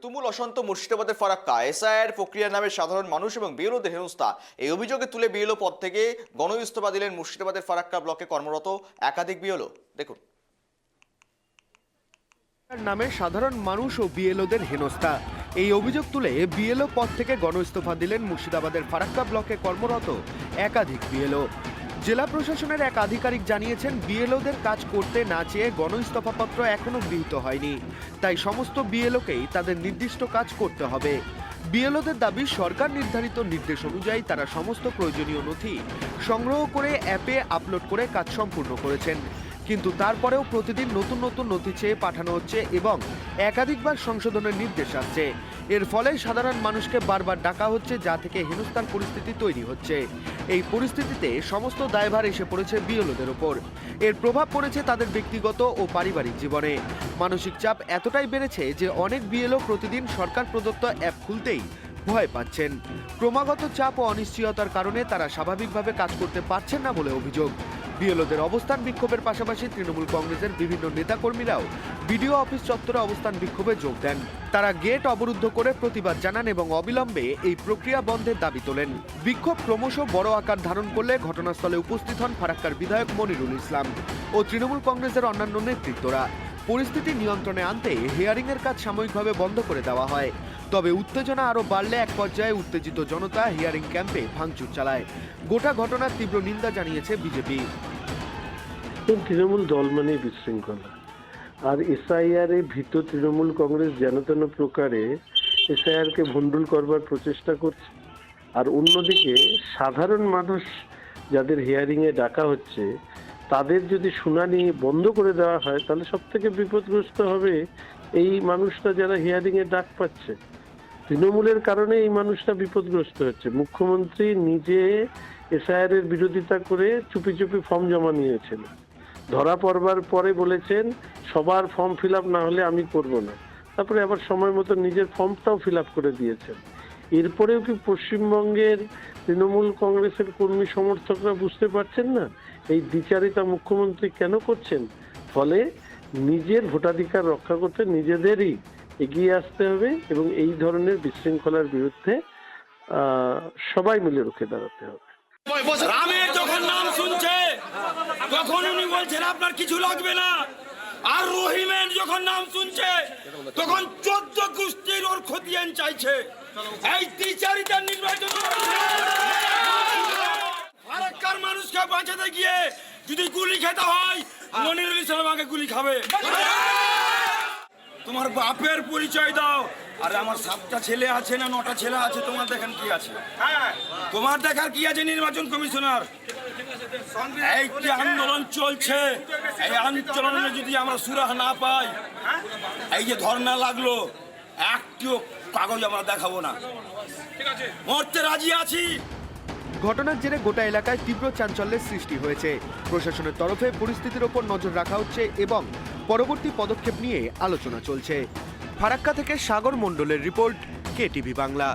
তুমুল অশান্ত মুর্শিদাবাদের ফারাক্কা এসআইআর প্রক্রিয়ার নামে সাধারণ মানুষ এবং বিএলওদের হেনস্থা এই অভিযোগে তুলে বিএলও পদ থেকে গণ ইস্তফা দিলেন মুর্শিদাবাদের ফারাক্কা ব্লকে কর্মরত একাধিক বিএলও। দেখুন। নামে সাধারণ মানুষ ও বিএলওদের হেনস্থা এই অভিযোগ তুলে বিএলও পদ থেকে গণ ইস্তফা দিলেন মুর্শিদাবাদের ফারাক্কা ব্লকে কর্মরত একাধিক বিএলও। জেলা প্রশাসনের এক আধিকারিক জানিয়েছেন, বিএলওদের কাজ করতে না চেয়ে গণ ইস্তফাপত্র এখনো গৃহীত হয়নি, তাই সমস্ত বিএলওকেই তাদের নির্দিষ্ট কাজ করতে হবে। বিএলওদের দাবি, সরকার নির্ধারিত নির্দেশ অনুযায়ী তারা সমস্ত প্রয়োজনীয় নথি সংগ্রহ করে অ্যাপে আপলোড করে কাজ সম্পূর্ণ করেছেন, কিন্তু তারপরেও প্রতিদিন নতুন নতুন নথি চেয়ে পাঠানো হচ্ছে এবং একাধিকবার সংশোধনের নির্দেশ আসছে। এর ফলে সাধারণ মানুষকে বারবার ডাকা হচ্ছে, যা থেকে হেনস্থার পরিস্থিতি তৈরি হচ্ছে। এই পরিস্থিতিতে সমস্ত দায়ভার এসে পড়েছে বিএলওদের ওপর। এর প্রভাব পড়েছে তাদের ব্যক্তিগত ও পারিবারিক জীবনে। মানসিক চাপ এতটাই বেড়েছে যে অনেক বিএলও প্রতিদিন সরকার প্রদত্ত অ্যাপ খুলতেই ভয় পাচ্ছেন। ক্রমাগত চাপ ও অনিশ্চয়তার কারণে তারা স্বাভাবিকভাবে কাজ করতে পারছেন না বলে অভিযোগ। বিএলওদের অবস্থান বিক্ষোভের পাশাপাশি তৃণমূল কংগ্রেসের বিভিন্ন নেতাকর্মীরাও বিডিও অফিস চত্বরে অবস্থান বিক্ষোভে যোগ দেন। তারা গেট অবরুদ্ধ করে প্রতিবাদ জানান এবং অবিলম্বে এই প্রক্রিয়া বন্ধের দাবি তোলেন। বিক্ষোভ ক্রমশ বড় আকার ধারণ করলে ঘটনাস্থলে উপস্থিত হন ফারাক্কার বিধায়ক মনিরুল ইসলাম ও তৃণমূল কংগ্রেসের অন্যান্য নেতৃত্বরা। পরিস্থিতি নিয়ন্ত্রণে আনতে হিয়ারিংয়ের কাজ সাময়িকভাবে বন্ধ করে দেওয়া হয়। তবে উত্তেজনা আরও বাড়লে এক পর্যায়ে উত্তেজিত জনতা হিয়ারিং ক্যাম্পে ভাঙচুর চালায়। গোটা ঘটনার তীব্র নিন্দা জানিয়েছে বিজেপি। তৃণমূল দল মানে বিশৃঙ্খলা, আর এসআইআর এ ভীত তৃণমূল কংগ্রেস যেন তেন প্রকারে এসআইআর কে ভণ্ডুল করবার প্রচেষ্টা করছে। আর অন্যদিকে সাধারণ মানুষ যাদের হিয়ারিং এ ডাকা হচ্ছে, তাদের যদি শুনানি বন্ধ করে দেওয়া হয় তাহলে সব থেকে বিপদগ্রস্ত হবে এই মানুষরা যারা হিয়ারিং এ ডাক পাচ্ছে। তৃণমূলের কারণে এই মানুষরা বিপদগ্রস্ত হচ্ছে। মুখ্যমন্ত্রী নিজে এসআইআর এর বিরোধিতা করে চুপি চুপি ফর্ম জমা নিয়েছেন, ধরা পড়বার পরে বলেছেন সবার ফর্ম ফিল আপ না হলে আমি করব না, তারপরে আবার সময় মতো নিজের ফর্মটাও ফিল আপ করে দিয়েছেন। এরপরেও কি পশ্চিমবঙ্গের তৃণমূল কংগ্রেসের কর্মী সমর্থকরা বুঝতে পারছেন না এই দ্বিচারিতা মুখ্যমন্ত্রী কেন করছেন? ফলে নিজের ভোটাধিকার রক্ষা করতে নিজেদেরই এগিয়ে আসতে হবে এবং এই ধরনের বিশৃঙ্খলার বিরুদ্ধে সবাই মিলে রুখে দাঁড়াতে হবে। রামের যখন নাম শুনছে তখন উনি বলছেন আপনার কিছু লাগবে না, আর রহিমের যখন নাম শুনছে তখন 14 গোষ্ঠীর ওর খতিয়ান চাইছে। এই দ্বিচারিতার নির্বাচন ফারাক্কার মানুষকে বাঁচাতে গিয়ে যদি গুলি খেতে হয়, মনিরুল ইসলাম আগে গুলি খাবে। তোমার বাপের পরিচয় দাও। আরে আমার 7টা ছেলে আছে না 9টা ছেলে আছে, তোমার দেখেন কি আছে? তোমার দেখার কি আছে? নির্বাচন কমিশনার এই কি আন্দোলন চলছে, এই আন্দোলনে যদি আমরা সুরাহ না পাই, এই যে ধর্ণা লাগলো, একটিও কাগজ আমরা দেখাবো না, মরতে রাজি আছি। ঘটনার জেরে গোটা এলাকায় তীব্র চাঞ্চল্যের সৃষ্টি হয়েছে। প্রশাসনের তরফে পরিস্থিতির ওপর নজর রাখা হচ্ছে এবং পরবর্তী পদক্ষেপ নিয়ে আলোচনা চলছে। ফারাক্কা থেকে সাগর মণ্ডলের রিপোর্ট, কেটিভি বাংলা।